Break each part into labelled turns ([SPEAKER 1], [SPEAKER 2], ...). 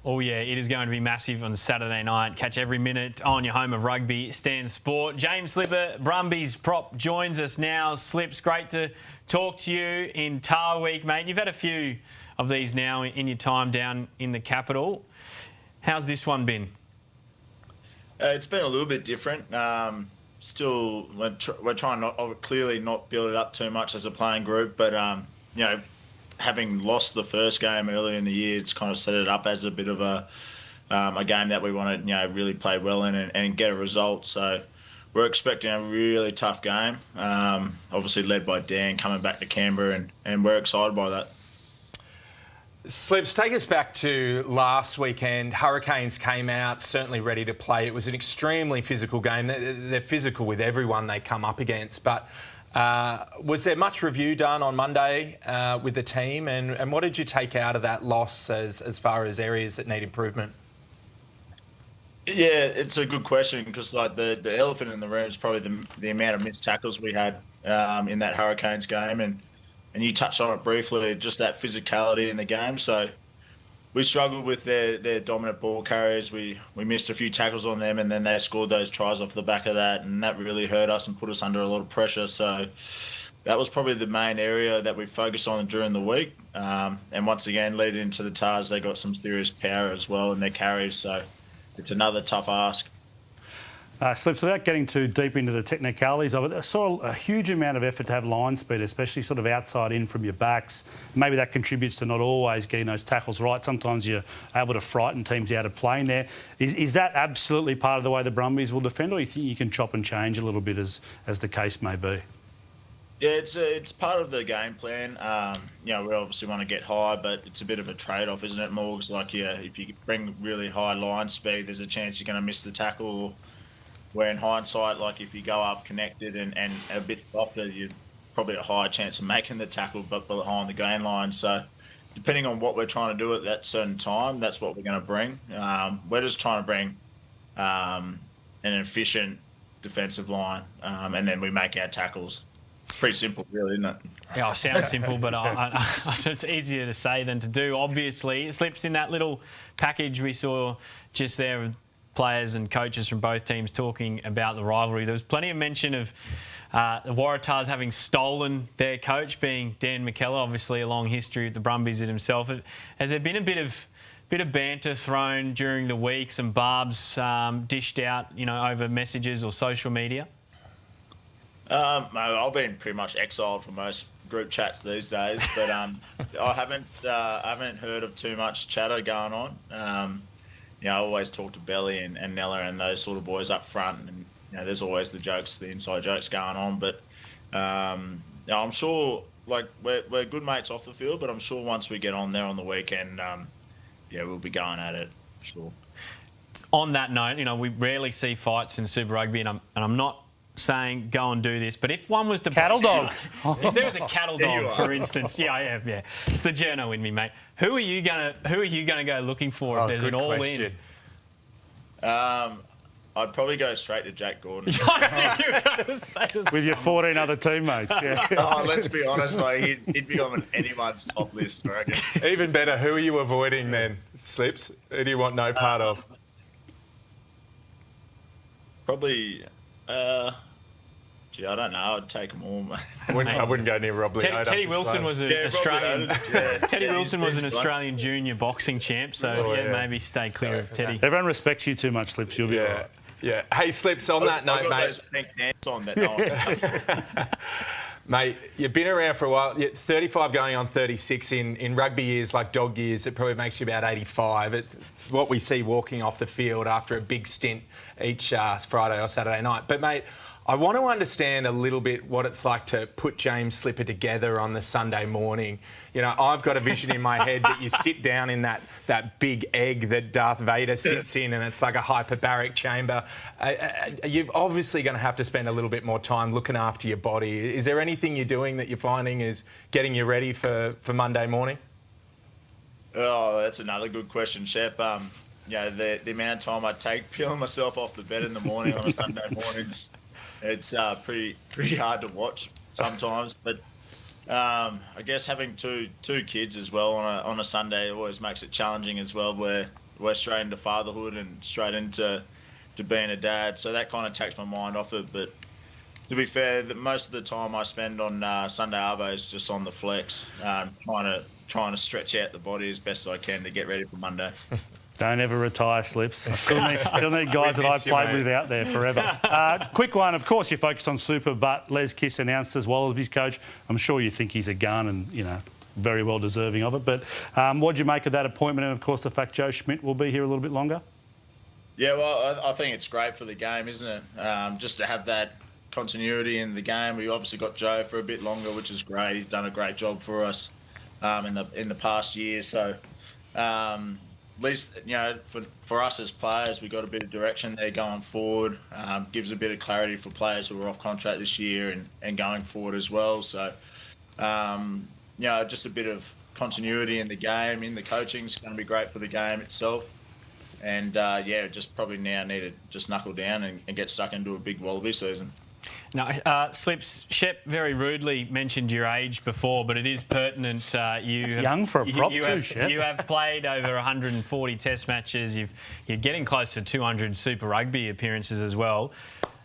[SPEAKER 1] Oh, yeah, it is going to be massive on Saturday night. Catch every minute on your home of rugby, Stan Sport. James Slipper, Brumbies prop, joins us now. Slips, great to talk to you in Tar Week, mate. You've had a few of these now in your time down in the capital. How's this one been?
[SPEAKER 2] It's been a little bit different. Still, we're trying clearly not build it up too much as a playing group, but having lost the first game earlier in the year, it's kind of set it up as a bit of a game that we want to really play well in and get a result. So we're expecting a really tough game. Obviously led by Dan coming back to Canberra, and we're excited by that.
[SPEAKER 3] Slips, take us back to last weekend. Hurricanes came out, certainly ready to play. It was an extremely physical game. They're physical with everyone they come up against. But was there much review done on Monday with the team? And what did you take out of that loss as far as areas that need improvement?
[SPEAKER 2] Yeah, it's a good question because the elephant in the room is probably the amount of missed tackles we had in that Hurricanes game. And you touched on it briefly, just that physicality in the game. So we struggled with their dominant ball carriers. We missed a few tackles on them, and then they scored those tries off the back of that, and that really hurt us and put us under a lot of pressure. So that was probably the main area that we focused on during the week. And once again, leading into the Tars, they got some serious power as well in their carries. So it's another tough ask.
[SPEAKER 4] Slips, without getting too deep into the technicalities of it, I saw a huge amount of effort to have line speed, especially sort of outside in from your backs. Maybe that contributes to not always getting those tackles right. Sometimes you're able to frighten teams out of playing there. Is that absolutely part of the way the Brumbies will defend, or you think you can chop and change a little bit as the case may be?
[SPEAKER 2] Yeah, it's part of the game plan. We obviously want to get high, but it's a bit of a trade-off, isn't it, Morgs? If you bring really high line speed, there's a chance you're going to miss the tackle. Where in hindsight, if you go up connected and a bit softer, you're probably a higher chance of making the tackle, but behind the gain line. So depending on what we're trying to do at that certain time, that's what we're going to bring. We're just trying to bring an efficient defensive line, and then we make our tackles. Pretty simple, really, isn't it?
[SPEAKER 1] Yeah, it sounds simple, but it's easier to say than to do, obviously. It slips in that little package we saw just there of players and coaches from both teams talking about the rivalry. There was plenty of mention of the Waratahs having stolen their coach, being Dan McKellar, obviously a long history with the Brumbies himself. Has there been a bit of banter thrown during the week, some barbs dished out, over messages or social media?
[SPEAKER 2] I've been pretty much exiled from most group chats these days, but I haven't heard of too much chatter going on. I always talk to Belly and Nella and those sort of boys up front, and there's always the inside jokes going on. But I'm sure, we're good mates off the field, but I'm sure once we get on there on the weekend, we'll be going at it for sure.
[SPEAKER 1] On that note, we rarely see fights in Super Rugby, and I'm not saying go and do this, but if one was to
[SPEAKER 4] cattle dog,
[SPEAKER 1] if there was a cattle dog, for instance, yeah, it's the journo in me, mate. Who are you gonna go looking for if there's an all-in?
[SPEAKER 2] I'd probably go straight to Jack Gordon.
[SPEAKER 4] With your 14 other teammates. Yeah.
[SPEAKER 2] Let's be honest, he'd be on anyone's top list, I reckon.
[SPEAKER 3] Even better, who are you avoiding then, Slips? Who do you want no part of?
[SPEAKER 2] Probably. I don't know. I'd take them all.
[SPEAKER 3] I wouldn't go near Rob Lee.
[SPEAKER 1] Teddy Wilson was an Australian. Teddy Wilson was an Australian junior boxing champ, so maybe stay clear of Teddy.
[SPEAKER 4] Everyone respects you too much, Slips. You'll be all right.
[SPEAKER 3] Yeah. Hey, Slips. On that note, mate.
[SPEAKER 2] Those pink pants on that no
[SPEAKER 3] Mate, you've been around for a while. You're 35 going on 36 in rugby years, like dog years. It probably makes you about 85. It's what we see walking off the field after a big stint each Friday or Saturday night. But, mate, I want to understand a little bit what it's like to put James Slipper together on the Sunday morning. I've got a vision in my head that you sit down in that big egg that Darth Vader sits in, and it's like a hyperbaric chamber. You're obviously going to have to spend a little bit more time looking after your body. Is there anything you're doing that you're finding is getting you ready for Monday morning?
[SPEAKER 2] Oh, that's another good question, Shep. The amount of time I take peeling myself off the bed in the morning on a Sunday morning, it's pretty hard to watch sometimes. But I guess having two kids as well on a Sunday always makes it challenging as well, where we're straight into fatherhood and straight into being a dad. So that kind of takes my mind off it. But to be fair, most of the time I spend on Sunday arvo is just on the flex, trying to stretch out the body as best I can to get ready for Monday.
[SPEAKER 4] Don't ever retire, Slips. I still need guys that I played with out there forever. Quick one, of course, you focused on Super, but Les Kiss announced as Wallabies coach. I'm sure you think he's a gun and, very well deserving of it. But what do you make of that appointment and, of course, the fact Joe Schmidt will be here a little bit longer?
[SPEAKER 2] Yeah, well, I think it's great for the game, isn't it? Just to have that continuity in the game. We obviously got Joe for a bit longer, which is great. He's done a great job for us in the past year. So at least, for us as players, we got a bit of direction there going forward. Gives a bit of clarity for players who are off contract this year and going forward as well. So, just a bit of continuity in the game, in the coaching is going to be great for the game itself. And, just probably now need to just knuckle down and get stuck into a big Wallaby season.
[SPEAKER 1] No, Slips, Shep very rudely mentioned your age before, but it is pertinent.
[SPEAKER 4] That's young for a prop too, Shep.
[SPEAKER 1] You have played over 140 Test matches. You're getting close to 200 Super Rugby appearances as well.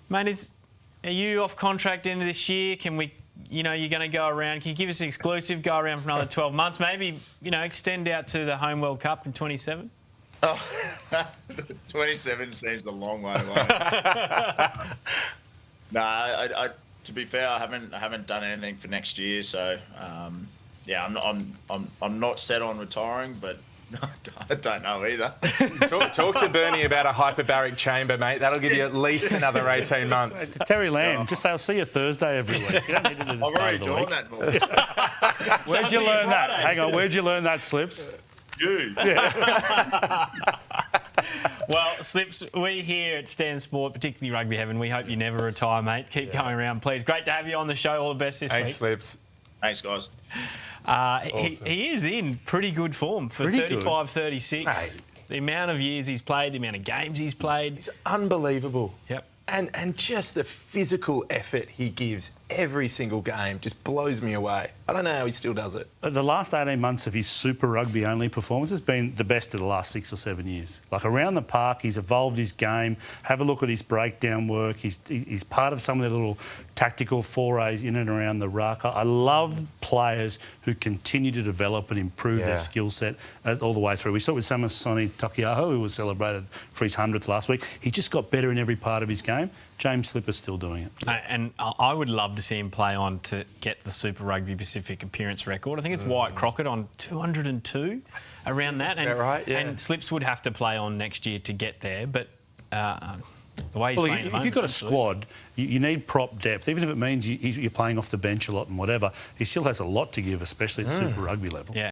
[SPEAKER 1] Mate, are you off contract end of this year? Can we, you're going to go around? Can you give us an exclusive? Go around for another 12 months? Maybe, extend out to the Home World Cup in 27?
[SPEAKER 2] Oh, 27 seems a long way away. No, to be fair, I haven't done anything for next year, so I'm not set on retiring, but I don't know either.
[SPEAKER 3] Talk to Bernie about a hyperbaric chamber, mate. That'll give you at least another 18 months.
[SPEAKER 4] Terry Lamb, just say I'll see you Thursday every week. You don't need to do this.
[SPEAKER 2] I've already drawn that ball.
[SPEAKER 4] Where'd you learn that? Hang on, where'd you learn that, Slips?
[SPEAKER 2] You.
[SPEAKER 4] Yeah.
[SPEAKER 1] Well, Slips, we here at Stan Sport, particularly Rugby Heaven, we hope you never retire, mate. Keep going around, please. Great to have you on the show. All the best this week.
[SPEAKER 3] Thanks, Slips.
[SPEAKER 2] Thanks, guys.
[SPEAKER 1] Awesome. He is in pretty good form for 35, 36.
[SPEAKER 3] Hey.
[SPEAKER 1] The amount of years he's played, the amount of games he's played.
[SPEAKER 3] It's unbelievable.
[SPEAKER 1] Yep.
[SPEAKER 3] And just the physical effort he gives every single game just blows me away. I don't know how he still does it.
[SPEAKER 4] The last 18 months of his Super Rugby only performance has been the best of the last 6 or 7 years. Like around the park, he's evolved his game. Have a look at his breakdown work. He's part of some of the little tactical forays in and around the ruck. I love players who continue to develop and improve their skill set all the way through. We saw it with Samasoni Takiaho, who was celebrated for his 100th last week. He just got better in every part of his game. James Slipper's still doing it.
[SPEAKER 1] And I would love to see him play on to get the Super Rugby Pacific appearance record. I think it's Wyatt Crockett on 202, around that.
[SPEAKER 3] That's about right, yeah.
[SPEAKER 1] And Slips would have to play on next year to get there, but the way he's playing at the
[SPEAKER 4] if
[SPEAKER 1] moment,
[SPEAKER 4] you've got a squad, you need prop depth. Even if it means you're playing off the bench a lot and whatever, he still has a lot to give, especially at Super Rugby level.
[SPEAKER 1] Yeah.